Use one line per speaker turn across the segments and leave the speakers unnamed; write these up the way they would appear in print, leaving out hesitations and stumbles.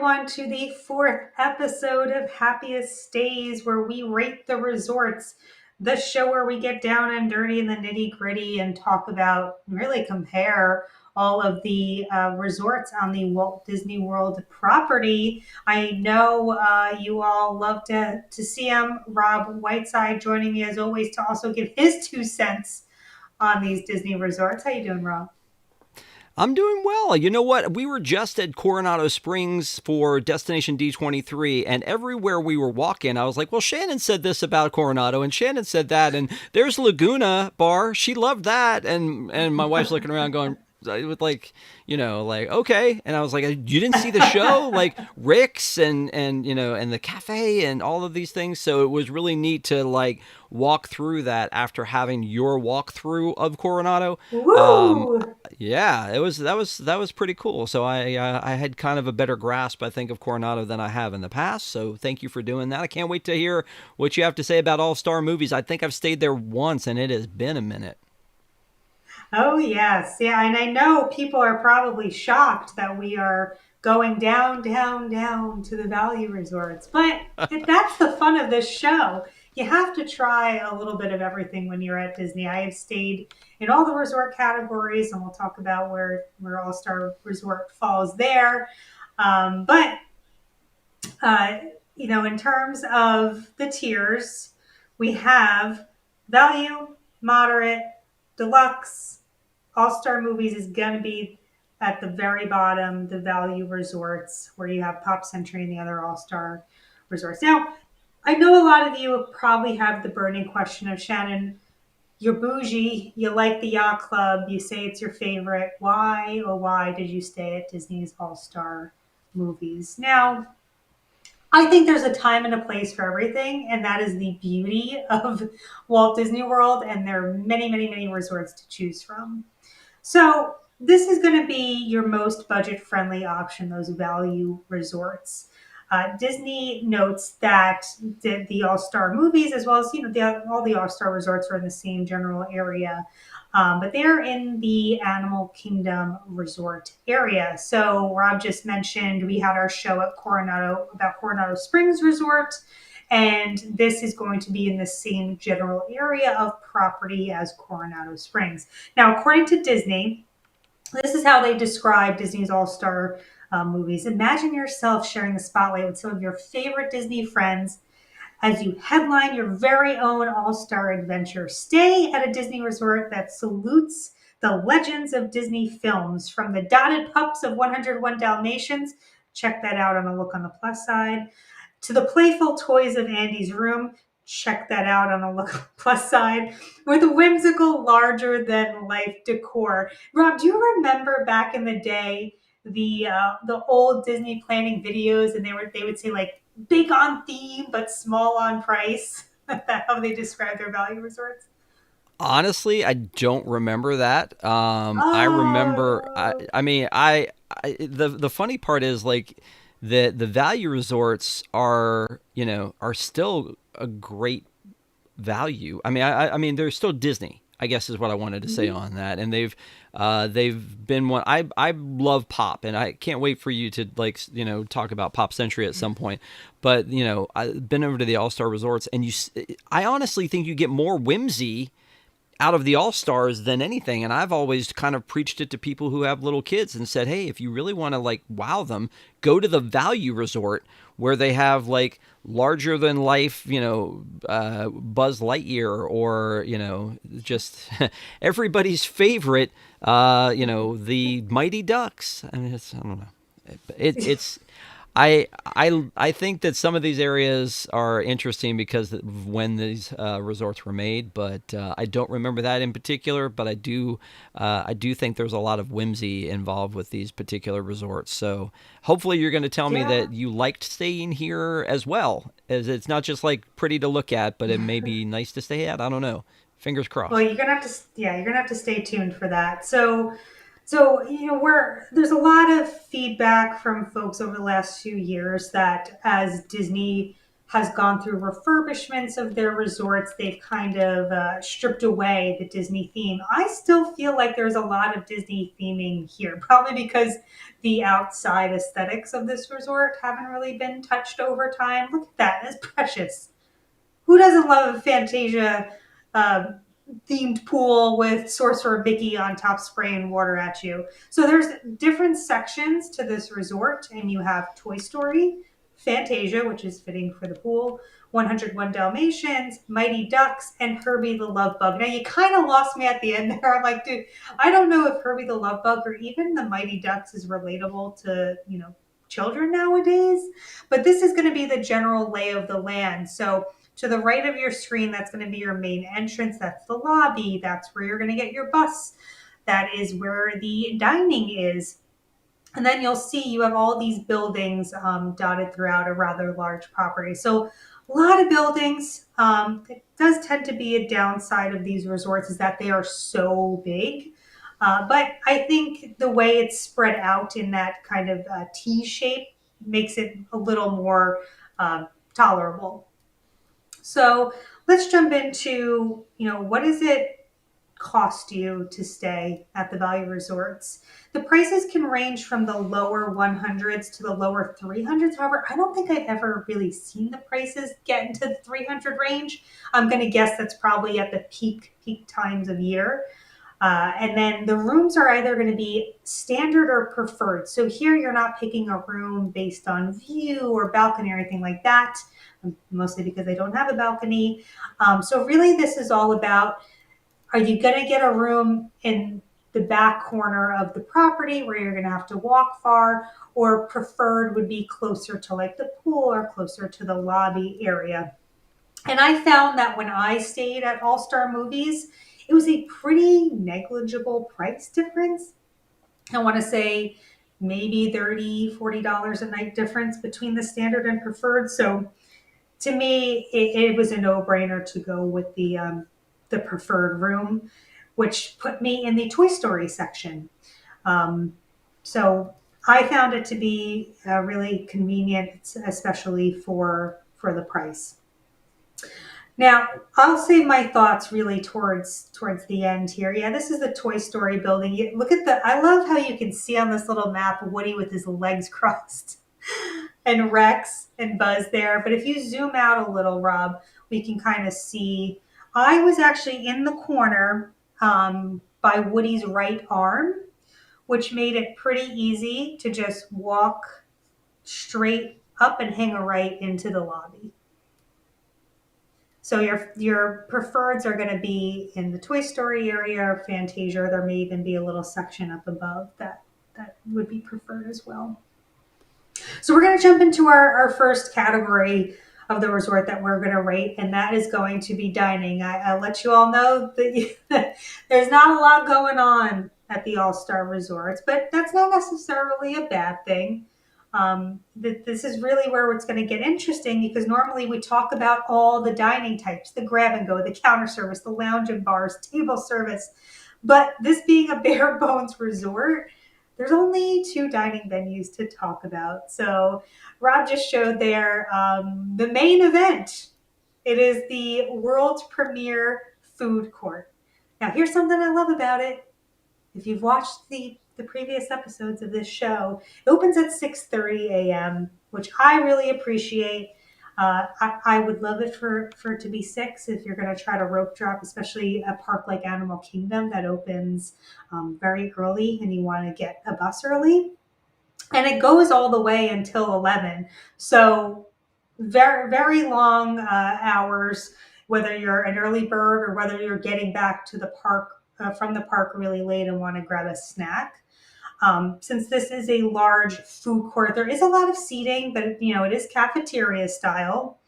everyone, to the fourth episode of Happiest Stays, where we rate the resorts, the show where we get down and dirty in the nitty gritty and talk about, really compare all of the resorts on the Walt Disney World property. I know you all love to see him. Rob Whiteside joining me as always to also give his 2 cents on these Disney resorts. How you doing, Rob?
I'm doing well. You know what? We were just at Coronado Springs for Destination D23, and everywhere we were walking, I was like, well, Shannon said this about Coronado, and Shannon said that, and there's Laguna Bar. She loved that. And my wife's looking around going, with like, like, okay. And I was like, you didn't see the show? Like Rick's and the cafe and all of these things. So it was really neat to like walk through that after having your walkthrough of Coronado. Um,
Woo!
yeah, that was pretty cool. So I had kind of a better grasp, I think, of Coronado than I have in the past. So thank you for doing that. I can't wait to hear what you have to say about All Star Movies. I think I've stayed there once, and it has been a minute.
Oh, yes. Yeah. And I know people are probably shocked that we are going down, down, down to the value resorts. But that's the fun of this show. You have to try a little bit of everything when you're at Disney. I have stayed in all the resort categories, and we'll talk about where All Star Resort falls there. But uh, in terms of the tiers, we have value, moderate, deluxe. All Star Movies is going to be at the very bottom, the value resorts, where you have Pop Century and the other All Star resorts. Now, I know a lot of you probably have the burning question of Shannon, you're bougie, you like the yacht club, you say it's your favorite. Why, oh, why did you stay at Disney's All Star Movies? Now, I think there's a time and a place for everything, and that is the beauty of Walt Disney World, and there are many, many, many resorts to choose from. So this is going to be your most budget-friendly option, those value resorts. Disney notes that the All-Star movies, as well as all the All-Star resorts, are in the same general area, but they're in the Animal Kingdom resort area. So Rob just mentioned we had our show at Coronado about Coronado Springs Resort, and this is going to be in the same general area of property as Coronado Springs. Now, according to Disney, this is how they describe Disney's All Star movies. Imagine yourself sharing the spotlight with some of your favorite Disney friends as you headline your very own All Star adventure. Stay at a Disney resort that salutes the legends of Disney films, from the dotted pups of 101 Dalmatians. Check that out on a look on the plus side, to the playful toys of Andy's room. Check that out on a look plus side, with whimsical, larger than life decor. Rob, do you remember back in the day the old Disney planning videos, and they would say like big on theme but small on price? That's how they describe their value resorts.
Honestly, I don't remember that. I remember. I,
Oh,
I mean, the funny part is like the value resorts are still a great value. I mean they're still Disney, I guess is what I wanted to say
mhm.
on that. And they've been one. I love Pop, and I can't wait for you to talk about Pop Century at some point. But I've been over to the All Star Resorts, and I honestly think you get more whimsy out of the All Stars than anything. And I've always kind of preached it to people who have little kids and said, hey, if you really want to like wow them, go to the value resort where they have like larger than life, Buzz Lightyear, or, just everybody's favorite, the Mighty Ducks. I mean, I don't know. It's I think that some of these areas are interesting because of when these resorts were made, but I don't remember that in particular. But I do think there's a lot of whimsy involved with these particular resorts. So hopefully you're going to tell me
Yeah.
that you liked staying here as well, as it's not just like pretty to look at, but it may be nice to stay at. I don't know. Fingers
Well,
crossed.
you're gonna have to stay tuned for that. So where there's a lot of feedback from folks over the last few years that as Disney has gone through refurbishments of their resorts. They've kind of stripped away the Disney theme. I still feel like there's a lot of Disney theming here, probably because the outside aesthetics of this resort haven't really been touched over time. Look at that, that's precious. Who doesn't love a Fantasia uh, themed pool with Sorcerer Mickey on top spraying water at you? So there's different sections to this resort, and you have Toy Story, Fantasia, which is fitting for the pool, 101 Dalmatians, Mighty Ducks, and Herbie the Love Bug. Now you kind of lost me at the end there. I'm like, dude, I don't know if Herbie the Love Bug or even the Mighty Ducks is relatable to, children nowadays, but this is going to be the general lay of the land. So to the right of your screen, that's going to be your main entrance. That's the lobby. That's where you're going to get your bus. That is where the dining is. And then you'll see you have all these buildings dotted throughout a rather large property. So a lot of buildings. It does tend to be a downside of these resorts is that they are so big. But I think the way it's spread out in that kind of T shape makes it a little more tolerable. So let's jump into, what does it cost you to stay at the value resorts? The prices can range from the lower 100s to the lower 300s. However, I don't think I've ever really seen the prices get into the 300 range. I'm going to guess that's probably at the peak times of year. And then the rooms are either going to be standard or preferred. So here you're not picking a room based on view or balcony or anything like that, mostly because I don't have a balcony. So really this is all about, are you going to get a room in the back corner of the property where you're going to have to walk far, or preferred would be closer to like the pool or closer to the lobby area. And I found that when I stayed at All Star Movies, it was a pretty negligible price difference. I want to say maybe $30, $40 a night difference between the standard and preferred. So to me, it was a no-brainer to go with the preferred room, which put me in the Toy Story section. Um, so I found it to be really convenient, especially for the price. Now, I'll save my thoughts really towards the end here. Yeah, this is the Toy Story building. Look at I love how you can see on this little map Woody with his legs crossed and Rex and Buzz there. But if you zoom out a little, Rob, we can kind of see. I was actually in the corner by Woody's right arm, which made it pretty easy to just walk straight up and hang a right into the lobby. So your preferreds are going to be in the Toy Story area or Fantasia. There may even be a little section up above that would be preferred as well. So we're going to jump into our first category of the resort that we're going to rate, and that is going to be dining. I'll let you all know that there's not a lot going on at the All-Star Resorts, but that's not necessarily a bad thing. This is really where it's going to get interesting because normally we talk about all the dining types, the grab and go, the counter service, the lounge and bars, table service. But this being a bare bones resort, there's only two dining venues to talk about. So Rob just showed there the main event. It is the world's premier food court. Now, here's something I love about it. If you've watched the previous episodes of this show, it opens at 6:30 a.m., which I really appreciate. I would love it for it to be 6 if you're going to try to rope drop, especially a park like Animal Kingdom that opens very early and you want to get a bus early. And it goes all the way until 11. So very, very long hours, whether you're an early bird or whether you're getting back to the park from the park really late and want to grab a snack. Since this is a large food court, there is a lot of seating, but it is cafeteria style.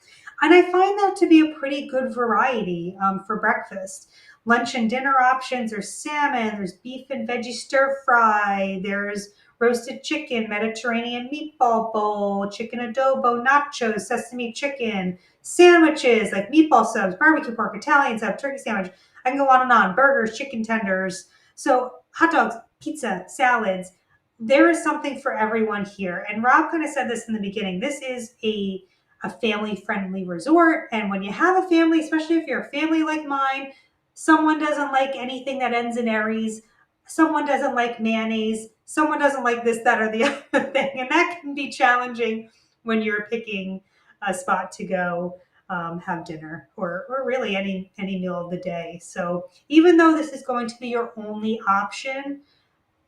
And I find that to be a pretty good variety for breakfast. Lunch and dinner options are salmon, there's beef and veggie stir fry, there's roasted chicken, Mediterranean meatball bowl, chicken adobo, nachos, sesame chicken, sandwiches like meatball subs, barbecue pork, Italian sub, turkey sandwich. I can go on and on. Burgers, chicken tenders. So hot dogs, pizza, salads. There is something for everyone here. And Rob kind of said this in the beginning. This is a a family friendly resort. And when you have a family, especially if you're a family like mine, someone doesn't like anything that ends in Aries, someone doesn't like mayonnaise, someone doesn't like this, that, or the other thing. And that can be challenging when you're picking a spot to go have dinner, or really any meal of the day. So even though this is going to be your only option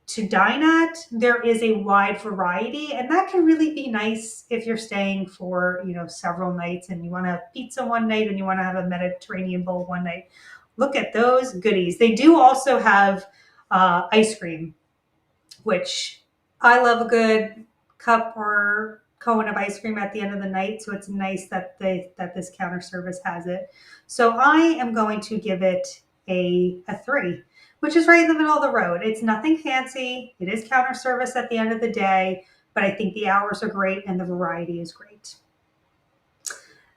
to dine at, there is a wide variety, and that can really be nice if you're staying for several nights and you want to have pizza one night and you want to have a Mediterranean bowl one night. Look at those goodies. They do also have ice cream, which I love a good cup or cone of ice cream at the end of the night. So it's nice that this counter service has it. So I am going to give it a 3, which is right in the middle of the road. It's nothing fancy. It is counter service at the end of the day, but I think the hours are great and the variety is great.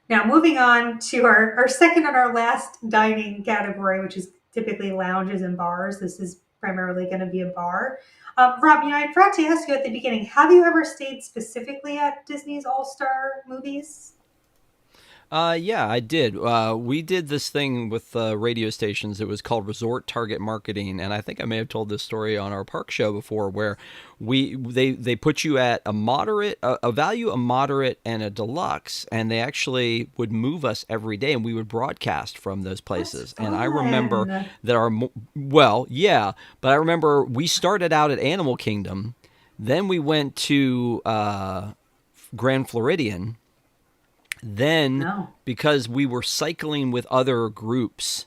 Now, moving on to our second and our last dining category, which is typically lounges and bars. This is primarily going to be a bar. Rob, I forgot to ask you at the beginning, have you ever stayed specifically at Disney's All-Star movies?
Yeah, I did. We did this thing with radio stations. It was called Resort Target Marketing, and I think I may have told this story on our park show before, where they put you at a moderate, a value, a moderate, and a deluxe, and they actually would move us every day, and we would broadcast from those
That's
places. And I remember
fun.
that well, yeah, but I remember we started out at Animal Kingdom, then we went to Grand Floridian. Then,
No.
because we were cycling with other groups,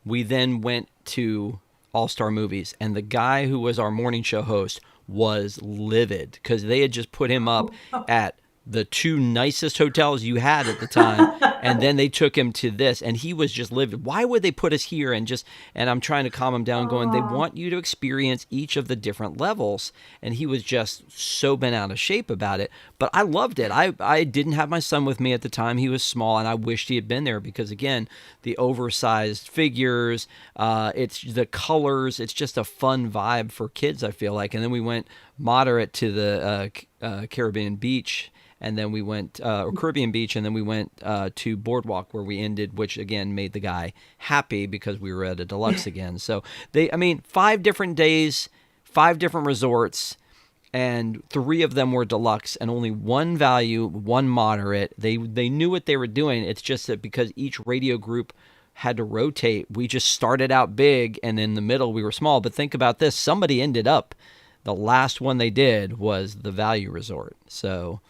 we then went to All Star Movies. And the guy who was our morning show host was livid because they had just put him up at the two nicest hotels you had at the time, and then they took him to this, and he was just livid. Why would they put us here? And I'm trying to calm him down, going, they
Oh,
want you to experience each of the different levels, and he was just so bent out of shape about it. But I loved it. I didn't have my son with me at the time. He was small, and I wished he had been there because, again, the oversized figures, it's the colors, it's just a fun vibe for kids, I feel like. And then we went moderate to the Caribbean beach, and then we went Caribbean Beach, and then we went to Boardwalk, where we ended, which again made the guy happy because we were at a deluxe again. So 5 different days, 5 different resorts, and 3 of them were deluxe, and only one value, one moderate. They knew what they were doing. It's just that because each radio group had to rotate, we just started out big, and in the middle we were small. But think about this: somebody ended up. The last one they did was the value resort. So.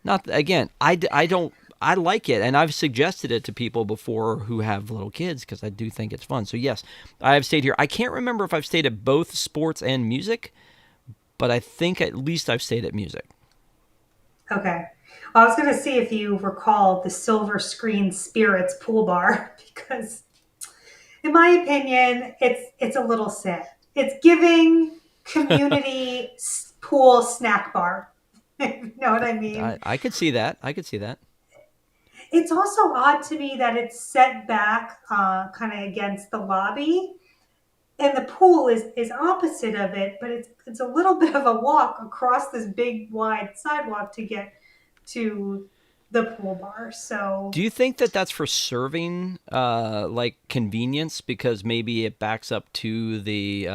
Not again. I don't. I like it, and I've suggested it to people before who have little kids because I do think it's fun. So yes, I have stayed here. I can't remember if I've stayed at both sports and music, but I think at least I've stayed at music.
okay. Well, I was going to see if you recall the Silver Screen Spirits pool bar because, in my opinion, it's a little sad. It's giving community pool snack bar. You know what I mean?
I could see that. I could see that.
It's also odd to me that it's set back kind of against the lobby, and the pool is opposite of it, but it's a little bit of a walk across this big wide sidewalk to get to the pool bar. So
Do you think that that's for serving, like convenience, because maybe it backs up to the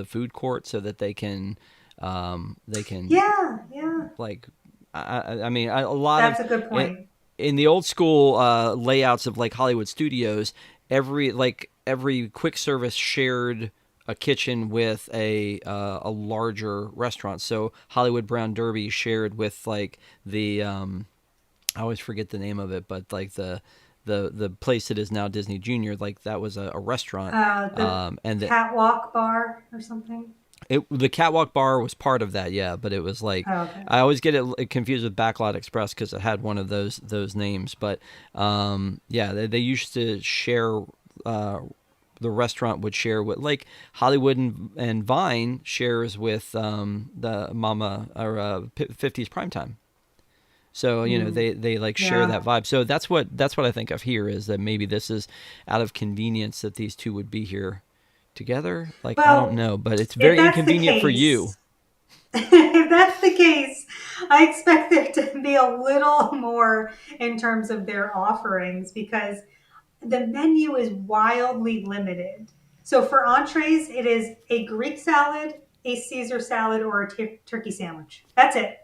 food court so that they can
yeah, yeah,
like I mean a lot of
that's a good point.
in the old school layouts of like Hollywood studios, every quick service shared a kitchen with a larger restaurant. So Hollywood Brown Derby shared with like the I always forget the name of it, but like the place that is now Disney Junior, like that was a restaurant,
The
and
catwalk bar or something.
the catwalk bar was part of that, yeah. But it was like
Oh, okay.
I always get it confused with Backlot Express because it had one of those names. But yeah, they used to share. The restaurant would share with like Hollywood and Vine shares with the Mama or 50s primetime. So they like share
Yeah.
that vibe. So that's what I think of here is that maybe this is out of convenience that these two would be here together. Like I don't
Well,
know, but it's
if
very
that's the
inconvenient for
case,
you.
If that's the case, I expect there to be a little more in terms of their offerings because the menu is wildly limited. So for entrees, it is a Greek salad, a Caesar salad, or a turkey sandwich. That's it.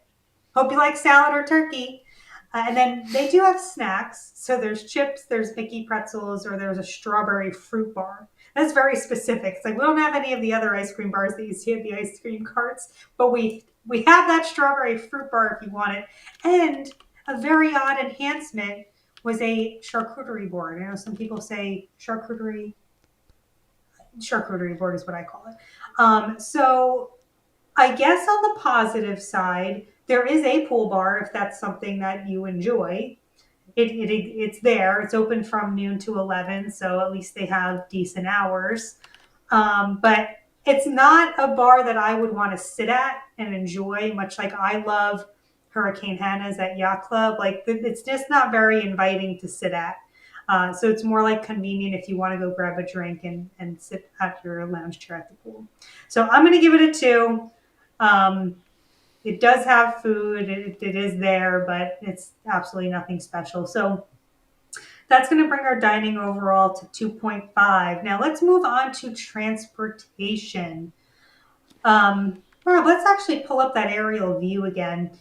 Hope you like salad or turkey. And then they do have snacks. So there's chips, there's Mickey pretzels, or there's a strawberry fruit bar. That's very specific. It's like we don't have any of the other ice cream bars that you see at the ice cream carts, but we have that strawberry fruit bar if you want it. And a very odd enhancement was a charcuterie board. I know some people say charcuterie board is what I call it. So I guess on the positive side, there is a pool bar if that's something that you enjoy. It's there. It's open from noon to 11, so at least they have decent hours. But it's not a bar that I would want to sit at and enjoy, much like I love Hurricane Hannah's at Yacht Club. Like it's just not very inviting to sit at. So it's more like convenient if you want to go grab a drink and sit at your lounge chair at the pool. So I'm going to give it a 2. Um, it does have food. It is there, but it's absolutely nothing special. So that's going to bring our dining overall to 2.5. Now let's move on to transportation. Rob, let's actually pull up that aerial view again.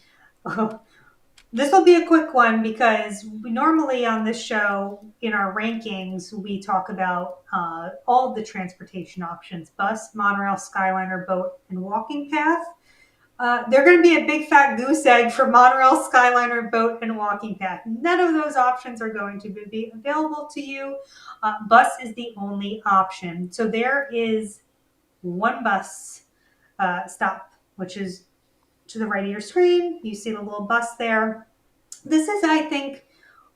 This will be a quick one because we normally on this show in our rankings we talk about all of the transportation options: bus, monorail, skyliner, boat, and walking path. They're going to be a big fat goose egg for monorail, skyliner, boat, and walking path. None of those options are going to be available to you. Bus is the only option. So there is one bus stop, which is to the right of your screen. You see the little bus there. This is, I think,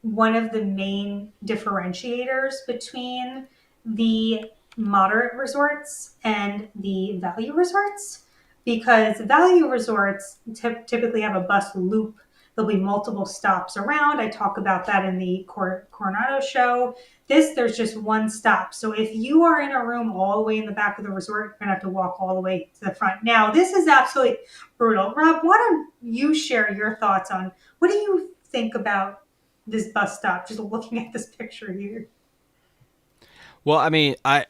one of the main differentiators between the moderate resorts and the value resorts because value resorts typically have a bus loop. There'll be multiple stops around. I talk about that in the Coronado show. There's just one stop. So if you are in a room all the way in the back of the resort, you're going to have to walk all the way to the front. Now, this is absolutely brutal. Rob, why don't you share your thoughts on what do you think about this bus stop just looking at this picture here?
Well, I mean, I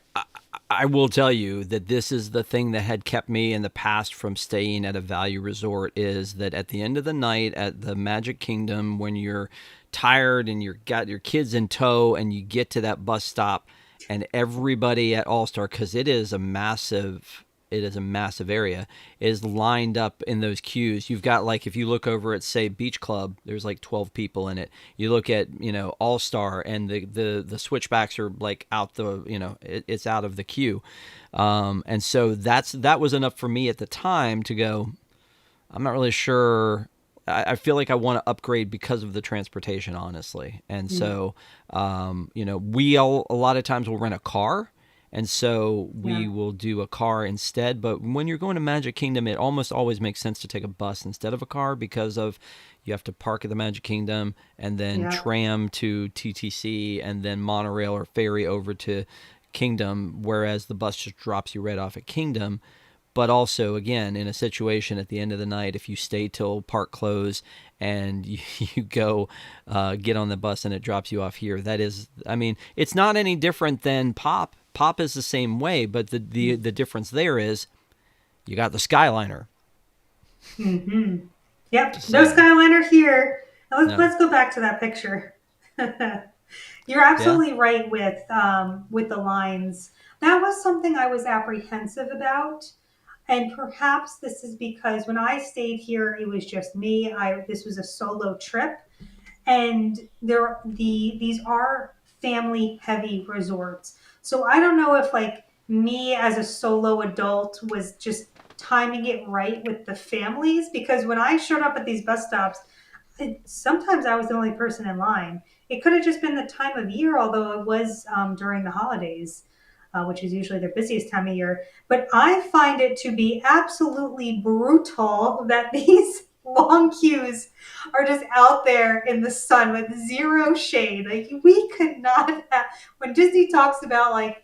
will tell you that this is the thing that had kept me in the past from staying at a value resort is that at the end of the night at the Magic Kingdom, when you're tired and you've got your kids in tow and you get to that bus stop and everybody at All Star, because it is a massive area, is lined up in those queues. You've got like if you look over at say Beach Club, there's like 12 people in it. You look at All Star and the switchbacks are like out the it's out of the queue, and so that was enough for me at the time to go. I'm not really sure. I feel like I want to upgrade because of the transportation, honestly. And
Mm,
so, we all a lot of times will rent a car. And so we
yeah,
will do a car instead. But when you're going to Magic Kingdom, it almost always makes sense to take a bus instead of a car because of you have to park at the Magic Kingdom and then
yeah,
tram to TTC and then monorail or ferry over to Kingdom, whereas the bus just drops you right off at Kingdom. But also, again, in a situation at the end of the night, if you stay till park close and you go get on the bus and it drops you off here, that is, I mean, it's not any different than Pop. Pop is the same way, but the difference there is you got the Skyliner.
mm-hmm. Yep.
Just
No
saying.
Skyliner here. Now let's
No.
let's go back to that picture. You're
Yeah.
absolutely right with the lines. That was something I was apprehensive about. And perhaps this is because when I stayed here, it was just me. I This was a solo trip, and these are family heavy resorts. So I don't know if like me as a solo adult was just timing it right with the families because when I showed up at these bus stops, sometimes I was the only person in line. It could have just been the time of year, although it was during the holidays, which is usually their busiest time of year. But I find it to be absolutely brutal that these long queues are just out there in the sun with zero shade. Like we could not have, when Disney talks about like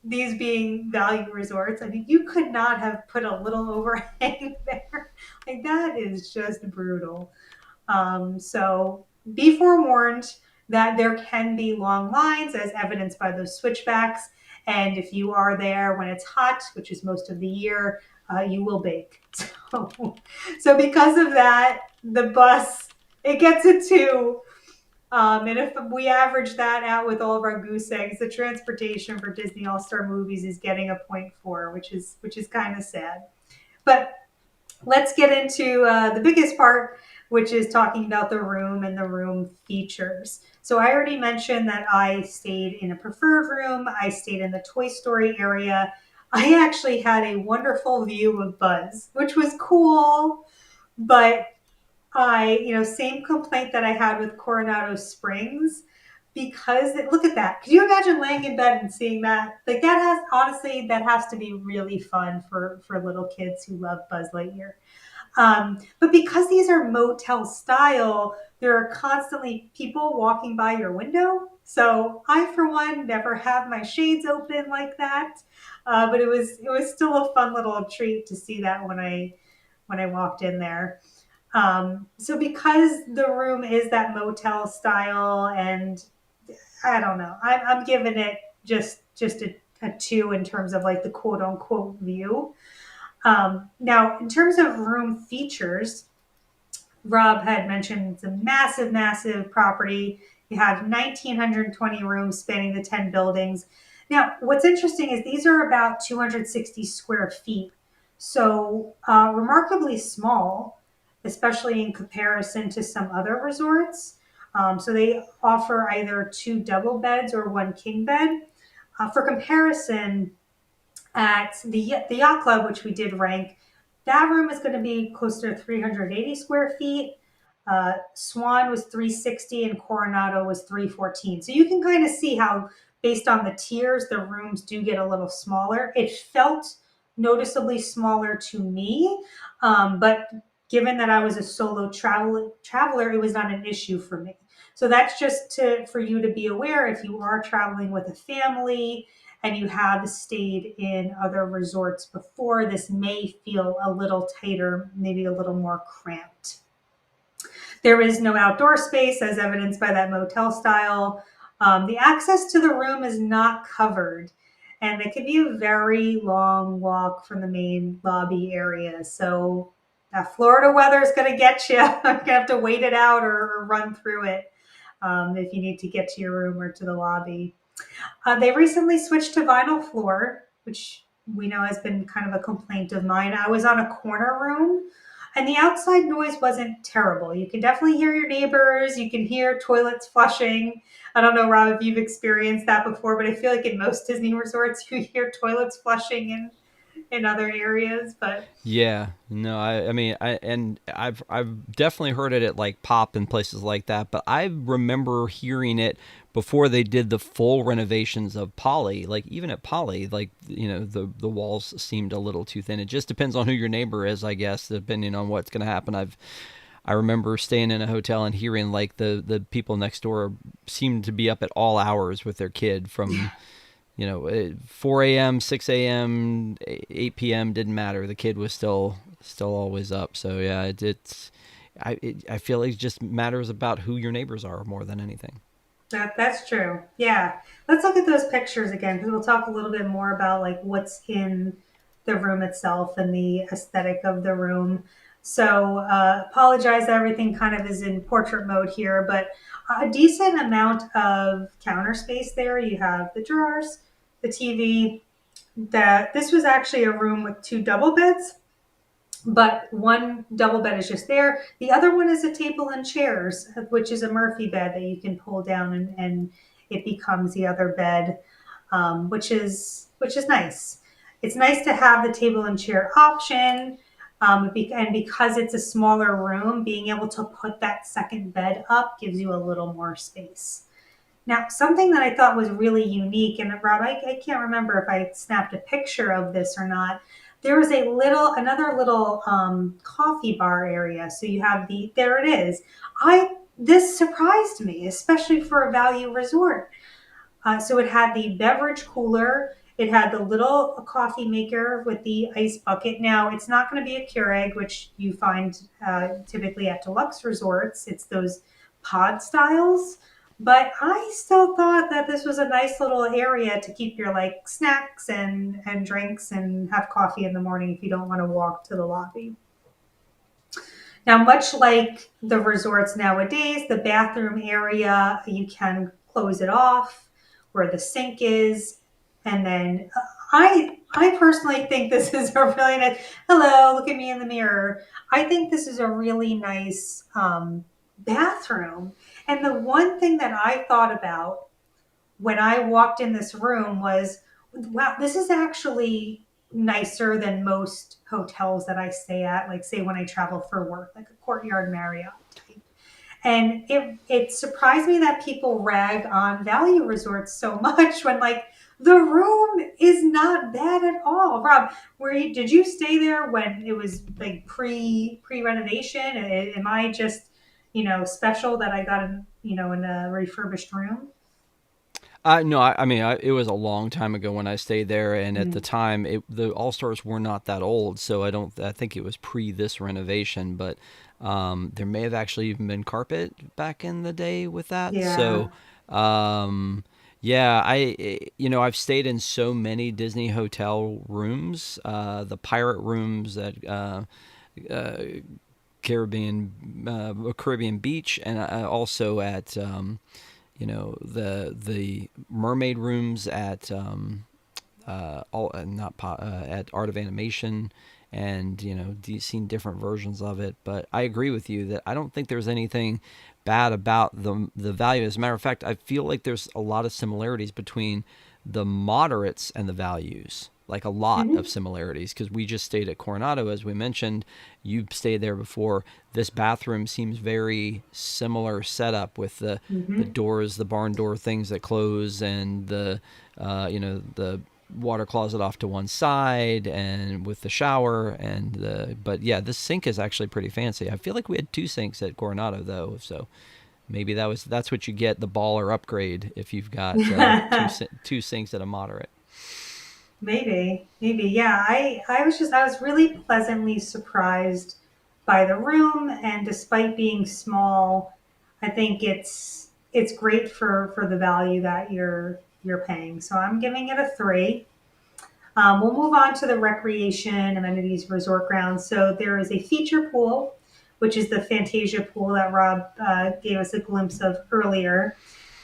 these being value resorts, I mean, you could not have put a little overhang there. Like, that is just brutal. So be forewarned that there can be long lines, as evidenced by those switchbacks. And if you are there when it's hot, which is most of the year, you will bake. So because of that, the bus, it gets a 2. And if we average that out with all of our goose eggs, the transportation for Disney All Star movies is getting a point 4, which is kind of sad. But let's get into the biggest part, which is talking about the room and the room features. So I already mentioned that I stayed in a preferred room. I stayed in the Toy Story area. I actually had a wonderful view of Buzz, which was cool, but same complaint that I had with Coronado Springs, because look at that. Could you imagine laying in bed and seeing that? Like, that has, honestly, that has to be really fun for little kids who love Buzz Lightyear. But because these are motel style, there are constantly people walking by your window. So I, for one, never have my shades open like that. But it was still a fun little treat to see that when I walked in there. So because the room is that motel style, and I don't know, I'm giving it just a 2 in terms of like the quote unquote view. Now, in terms of room features, Rob had mentioned it's a massive, massive property. You have 1,920 rooms spanning the 10 buildings. Now, what's interesting is these are about 260 square feet. So, remarkably small, especially in comparison to some other resorts. So, they offer either 2 double beds or 1 king bed. For comparison, at the yacht club, which we did rank, that room is going to be closer to 380 square feet. Swan was 360 and Coronado was 314. So you can kind of see how, based on the tiers, the rooms do get a little smaller. It felt noticeably smaller to me, but given that I was a solo traveler, it was not an issue for me. So that's just for you to be aware if you are traveling with a family and you have stayed in other resorts before, this may feel a little tighter, maybe a little more cramped. There is no outdoor space, as evidenced by that motel style. The access to the room is not covered, and it could be a very long walk from the main lobby area. So that Florida weather is going to get you. You're going to have to wait it out or run through it if you need to get to your room or to the lobby. They recently switched to vinyl floor, which we know has been kind of a complaint of mine. I was on a corner room, and the outside noise wasn't terrible. You can definitely hear your neighbors. You can hear toilets flushing. I don't know, Rob, if you've experienced that before, but I feel like in most Disney resorts, you hear toilets flushing in other areas. But
Yeah, no, I mean, I've definitely heard it at like Pop and places like that, but I remember hearing it before they did the full renovations of Poly. Like even at Poly, like the walls seemed a little too thin. It just depends on who your neighbor is, I guess, depending on what's going to happen. I remember staying in a hotel and hearing like the people next door seemed to be up at all hours with their kid from 4 a.m., 6 a.m., 8 p.m. didn't matter. The kid was still always up. So yeah, I feel like it just matters about who your neighbors are more than anything.
that's true. Yeah. Let's look at those pictures again, because we'll talk a little bit more about like what's in the room itself and the aesthetic of the room. So apologize that everything kind of is in portrait mode here, but a decent amount of counter space there. You have the drawers, the TV. That this was actually a room with 2 double beds, but one double bed is just there. The other one is a table and chairs, which is a Murphy bed that you can pull down, and it becomes the other bed, which is nice. It's nice to have the table and chair option, and because it's a smaller room, being able to put that second bed up gives you a little more space. Now, something that I thought was really unique, and Rob, I can't remember if I snapped a picture of this or not. There was another little coffee bar area. So you have there it is. This surprised me, especially for a value resort. So it had the beverage cooler. It had the little coffee maker with the ice bucket. Now, it's not going to be a Keurig, which you find typically at deluxe resorts. It's those pod styles. But I still thought that this was a nice little area to keep your like snacks and drinks and have coffee in the morning if you don't want to walk to the lobby. Now, much like the resorts nowadays, the bathroom area, you can close it off where the sink is. And then I personally think this is a really nice, hello, look at me in the mirror. I think this is a really nice bathroom. And the one thing that I thought about when I walked in this room was, wow, this is actually nicer than most hotels that I stay at, like say when I travel for work, like a Courtyard Marriott type. And it surprised me that people rag on value resorts so much when like the room is not bad at all. Rob, did you stay there when it was like pre renovation? Am I just special that I got in a refurbished room?
No, I mean, it was a long time ago when I stayed there, and at the
Mm.
time, the All Stars were not that old, so I don't. I think it was pre this renovation, but there may have actually even been carpet back in the day with that.
Yeah.
So, um, yeah, I've stayed in so many Disney hotel rooms, the pirate rooms at uh, Caribbean Beach, and also at the mermaid rooms at all not at Art of Animation, and seen different versions of it. But I agree with you that I don't think there's anything bad about the value. As a matter of fact, I feel like there's a lot of similarities between the moderates and the values, like a lot of
Hmm.
similarities, because we just stayed at Coronado, as we mentioned. You stayed there before. This bathroom seems very similar setup with the
Hmm.
doors, the barn door things that close, and the water closet off to one side, and with the shower and the. But yeah, this sink is actually pretty fancy. I feel like we had two sinks at Coronado though, so maybe that's what you get, the baller upgrade, if you've got two sinks at a moderate.
Maybe, yeah. I was really pleasantly surprised by the room, and despite being small, I think it's great for the value that you're paying. So I'm giving it a 3. We'll move on to the recreation amenities resort grounds. So there is a feature pool, which is the Fantasia pool that Rob gave us a glimpse of earlier.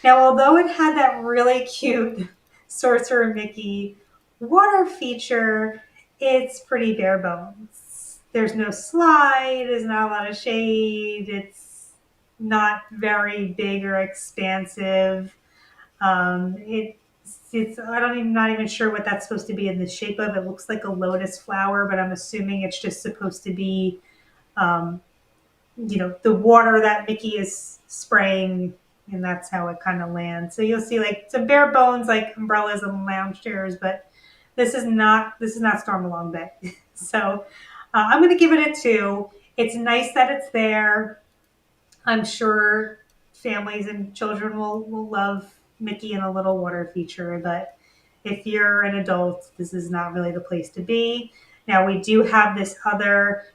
Now, although it had that really cute Sorcerer Mickey water feature, it's pretty bare bones. There's no slide, there's not a lot of shade, it's not very big or expansive. It's I don't even not even sure what that's supposed to be in the shape of. It looks like a lotus flower, but I'm assuming it's just supposed to be um, the water that Mickey is spraying, and that's how it kind of lands. So you'll see like some bare bones like umbrellas and lounge chairs, but this is not Storm Along Bay. So I'm going to give it a 2. It's nice that it's there. I'm sure families and children will love Mickey and a little water feature, but if you're an adult, this is not really the place to be. Now, we do have this other.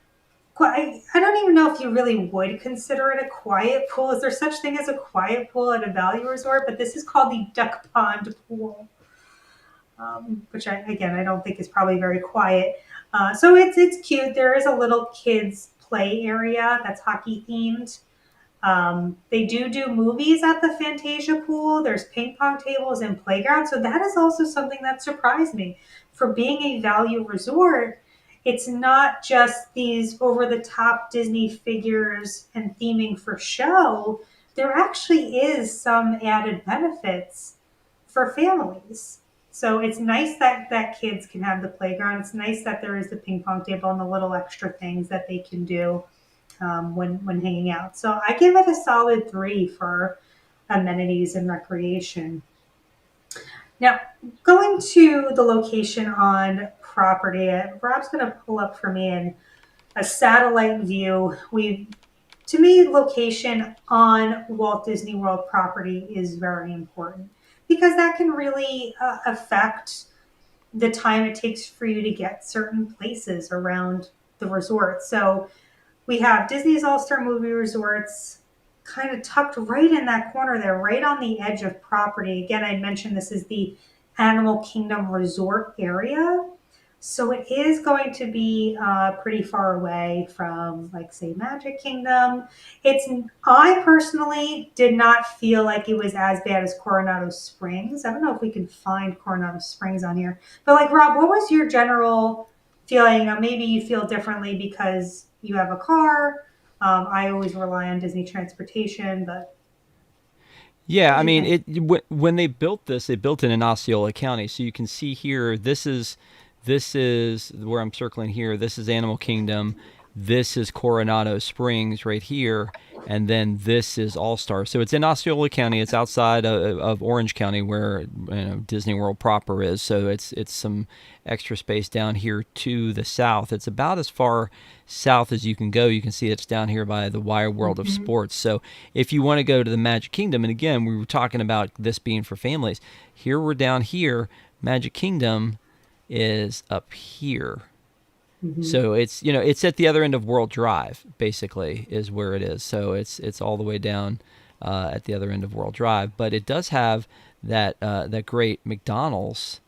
I don't even know if you really would consider it a quiet pool. Is there such thing as a quiet pool at a value resort? But this is called the Duck Pond Pool, which again I don't think is probably very quiet. So it's cute. There is a little kids play area that's hockey themed. They do movies at the Fantasia pool. There's ping pong tables and playgrounds. So that is also something that surprised me. For being a value resort, it's not just these over the top Disney figures and theming for show. There actually is some added benefits for families. So it's nice that kids can have the playground. It's nice that there is the ping pong table and the little extra things that they can do when hanging out. So I give it a solid 3 for amenities and recreation. Now, going to the location on property, Rob's going to pull up for me in a satellite view. To me, location on Walt Disney World property is very important because that can really affect the time it takes for you to get certain places around the resort. So we have Disney's All Star Movie Resorts kind of tucked right in that corner there, right on the edge of property. Again, I mentioned this is the Animal Kingdom Resort area. So it is going to be pretty far away from, like, say, Magic Kingdom. It's I personally did not feel like it was as bad as Coronado Springs. I don't know if we can find Coronado Springs on here, but like Rob, what was your general feeling? Maybe you feel differently because you have a car. I always rely on Disney transportation, but
Yeah,
what
I
do you
mean,
think?
when they built this, they built it in Osceola County. So you can see here, this is where I'm circling here. This is Animal Kingdom. This is Coronado Springs right here, and then this is All Star. So it's in Osceola County. It's outside of Orange County, where Disney World proper is. So it's some extra space down here to the south. It's about as far south as you can go. You can see it's down here by the Wide World of
Mm-hmm.
Sports. So if you want to go to the Magic Kingdom, and again, we were talking about this being for families. Here we're down here. Magic Kingdom is up here.
Mm-hmm.
So it's at the other end of World Drive, basically, is where it is. So it's all the way down at the other end of World Drive, but it does have that great McDonald's.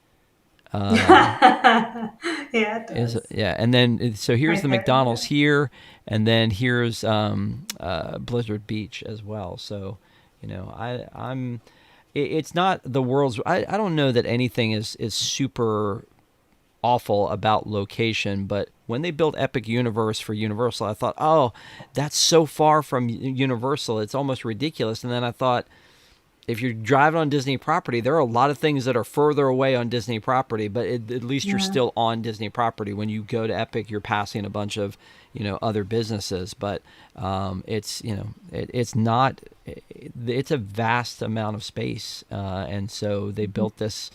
Yeah, it
Is
does.
Yeah, and then so here's
Right
the
there.
McDonald's
Yeah.
here, and then here's Blizzard Beach as well. So it's not the world's. I don't know that anything is super awful about location, but when they built Epic Universe for Universal, I thought, oh, that's so far from Universal, it's almost ridiculous. And then I thought, if you're driving on Disney property, there are a lot of things that are further away on Disney property, but at least you're
Yeah.
still on Disney property. When you go to Epic, you're passing a bunch of other businesses, but it's not. It's a vast amount of space, and so they built this.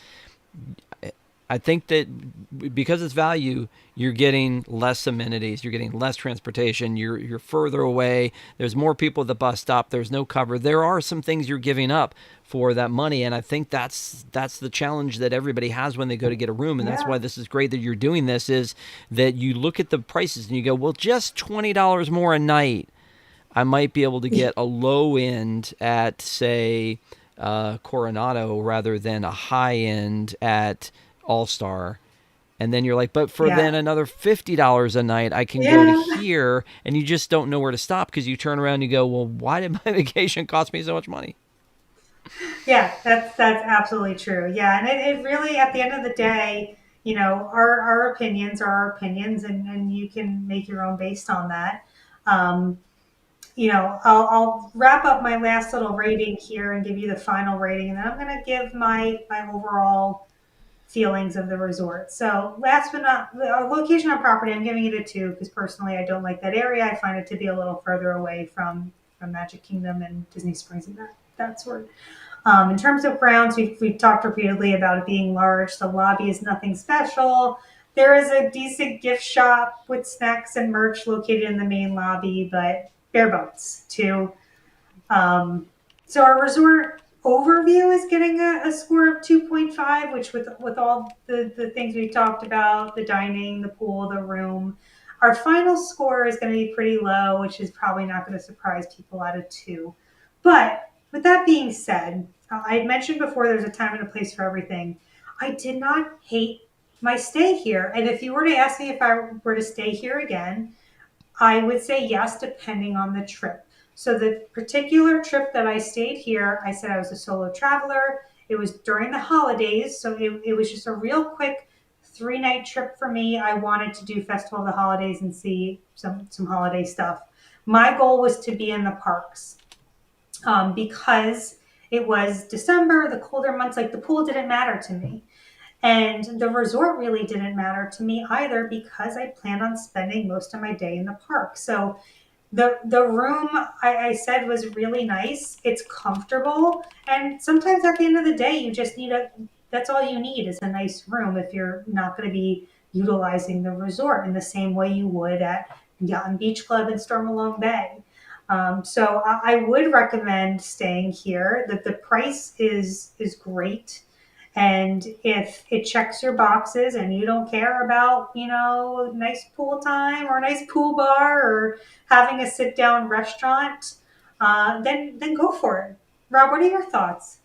I think that because it's value, you're getting less amenities, you're getting less transportation, you're further away. There's more people at the bus stop. There's no cover. There are some things you're giving up for that money, and I think that's the challenge that everybody has when they go to get a room, and that's
Yeah.
why this is great that you're doing this. Is that you look at the prices and you go, well, just $20 more a night, I might be able to get a low end at, say, Coronado rather than a high end at All Star. And then you're like, but for
Yeah.
then another $50 a night, I can go to
Yeah.
here, and you just don't know where to stop because you turn around and you go, well, why did my vacation cost me so much money?
Yeah, that's absolutely true. Yeah, and it really, at the end of the day, our opinions are our opinions, and you can make your own based on that. Um, I'll wrap up my last little rating here and give you the final rating, and then I'm going to give my overall feelings of the resort. So, last but not location on property, I'm giving it a 2 because personally I don't like that area. I find it to be a little further away from Magic Kingdom and Disney Springs and that sort. In terms of grounds, we've talked repeatedly about it being large. The lobby is nothing special. There is a decent gift shop with snacks and merch located in the main lobby, but bare bones too. Um, so our resort overview is getting a score of 2.5, which with all the things we talked about, the dining, the pool, the room, our final score is going to be pretty low, which is probably not going to surprise people out of 2. But with that being said, I had mentioned before there's a time and a place for everything. I did not hate my stay here. And if you were to ask me if I were to stay here again, I would say yes, depending on the trip. So the particular trip that I stayed here, I said I was a solo traveler. It was during the holidays, so it was just a real quick 3-night trip for me. I wanted to do Festival of the Holidays and see some holiday stuff. My goal was to be in the parks because it was December, the colder months. Like, the pool didn't matter to me. And the resort really didn't matter to me either because I planned on spending most of my day in the park. So the room, I said, was really nice. It's comfortable, and sometimes at the end of the day, you just need a. That's all you need is a nice room if you're not going to be utilizing the resort in the same way you would at Yacht and Beach Club in Stormalone Bay. So I would recommend staying here. That the price is great, And if it checks your boxes and you don't care about, nice pool time or a nice pool bar or having a sit down restaurant, then go for it. Rob, what are your thoughts?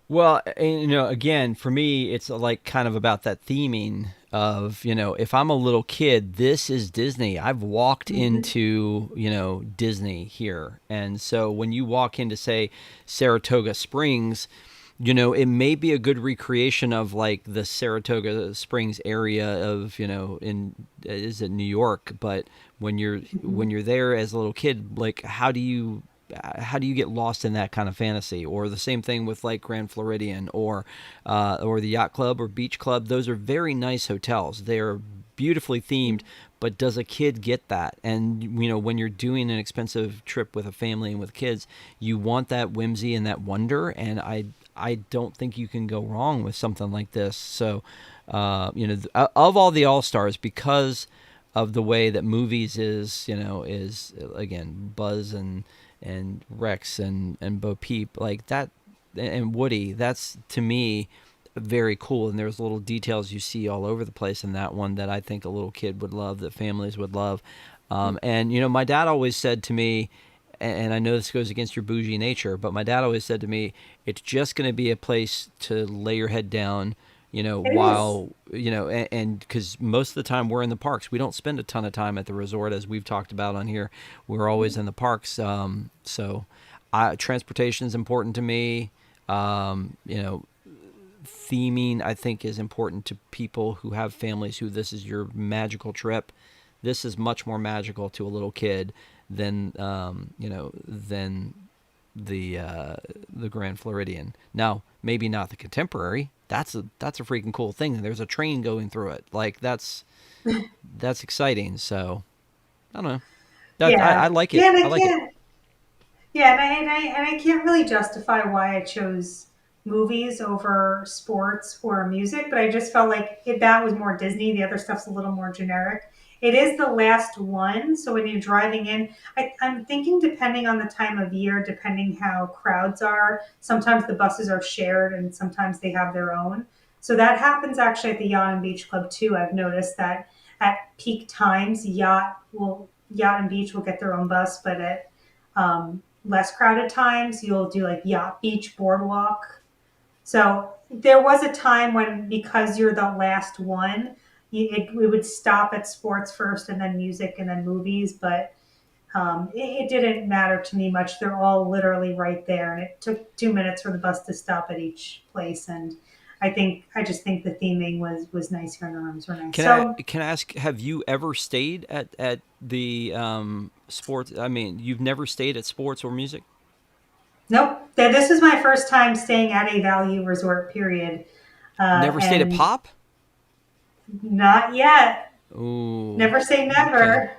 Well, and, again, for me, it's like kind of about that theming of, if I'm a little kid, this is Disney. I've walked
Mm-hmm.
into, Disney here. And so when you walk into, say, Saratoga Springs, it may be a good recreation of like the Saratoga Springs area of, in is it New York, but
Mm-hmm.
when you're there as a little kid, like how do you get lost in that kind of fantasy? Or the same thing with like Grand Floridian or the Yacht Club or Beach Club. Those are very nice hotels. They're beautifully themed, but does a kid get that? And when you're doing an expensive trip with a family and with kids, you want that whimsy and that wonder. And I don't think you can go wrong with something like this. So, of all the All Stars, because of the way that movies is again Buzz and Rex and Bo Peep like that and Woody. That's to me very cool. And there's little details you see all over the place in that one that I think a little kid would love, that families would love. And my dad always said to me, and I know this goes against your bougie nature, but my dad always said to me, it's just going to be a place to lay your head down,
It is.
while, and because most of the time we're in the parks. We don't spend a ton of time at the resort, as we've talked about on here. We're always in the parks. So transportation is important to me. Um, you know, Theming, I think, is important to people who have families who this is your magical trip. This is much more magical to a little kid than the Grand Floridian. Now, maybe not the contemporary. That's a freaking cool thing. There's a train going through it. Like that's exciting. So I don't know. I
Yeah.
like it.
Yeah, and
I
I
like it.
can't. Yeah, and I can't really justify why I chose movies over sports or music, but I just felt like that was more Disney. The other stuff's a little more generic. It is the last one, so when you're driving in, I'm thinking depending on the time of year, depending how crowds are, sometimes the buses are shared and sometimes they have their own. So that happens actually at the Yacht and Beach Club too. I've noticed that at peak times, Yacht and Beach will get their own bus, but at less crowded times, you'll do like Yacht Beach Boardwalk. So there was a time when, because you're the last one, we would stop at sports first and then music and then movies. But it didn't matter to me much. They're all literally right there. And it took 2 minutes for the bus to stop at each place. And I just think the theming was nice here and the rooms were nice.
Can I
So
can I ask? Have you ever stayed at the sports? I mean, you've never stayed at sports or music.
nope. This is my first time staying at a value resort, period.
Never stayed at
And
Pop.
not yet.
Ooh,
Never say
okay.
never.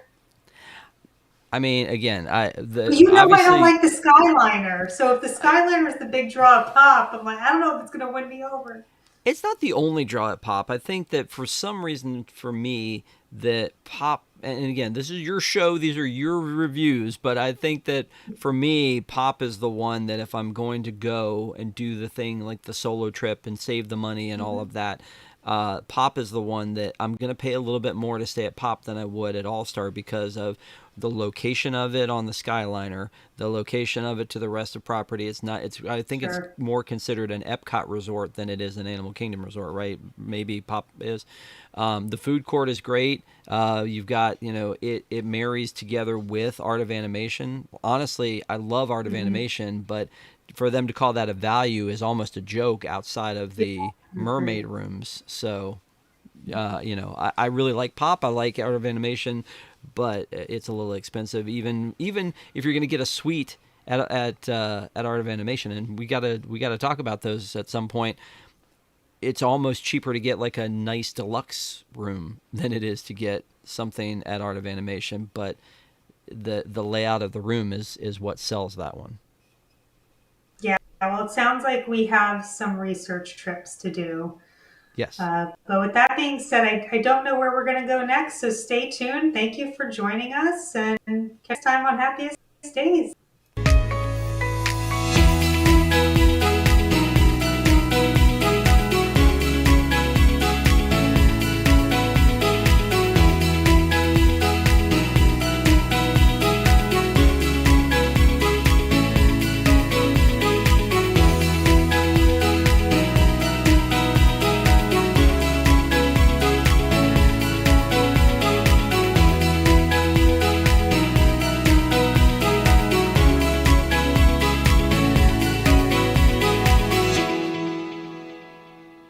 I mean, again,
Well, you know I don't
obviously
like the Skyliner. So if the Skyliner is the big draw of Pop, I'm like, I don't know if it's going to win me over.
it's not the only draw at Pop. I think that for some reason, for me, that Pop, and again, this is your show, these are your reviews, but I think that for me, Pop is the one that if I'm going to go and do the thing like the solo trip and save the money and all
Mm-hmm.
of that, Pop is the one that I'm going to pay a little bit more to stay at Pop than I would at All Star because of the location of it on the Skyliner, the location of it to the rest of property. It's not. It's. I think it's
Sure.
more considered an Epcot resort than it is an Animal Kingdom resort, right? Maybe Pop is. The food court is great. You've got it marries together with Art of Animation. Honestly, I love Art of
Mm-hmm.
Animation, but for them to call that a value is almost a joke outside of
Yeah,
the
I agree.
mermaid rooms. So I really like Pop. I like Art of Animation, but it's a little expensive. Even if you're going to get a suite at Art of Animation, and we gotta talk about those at some point. It's almost cheaper to get like a nice deluxe room than it is to get something at Art of Animation. But the layout of the room is what sells that one.
Yeah. Well, it sounds like we have some research trips to do.
Yes.
But with that being said, I don't know where we're going to go next. So stay tuned. Thank you for joining us and catch time on Happiest Stays.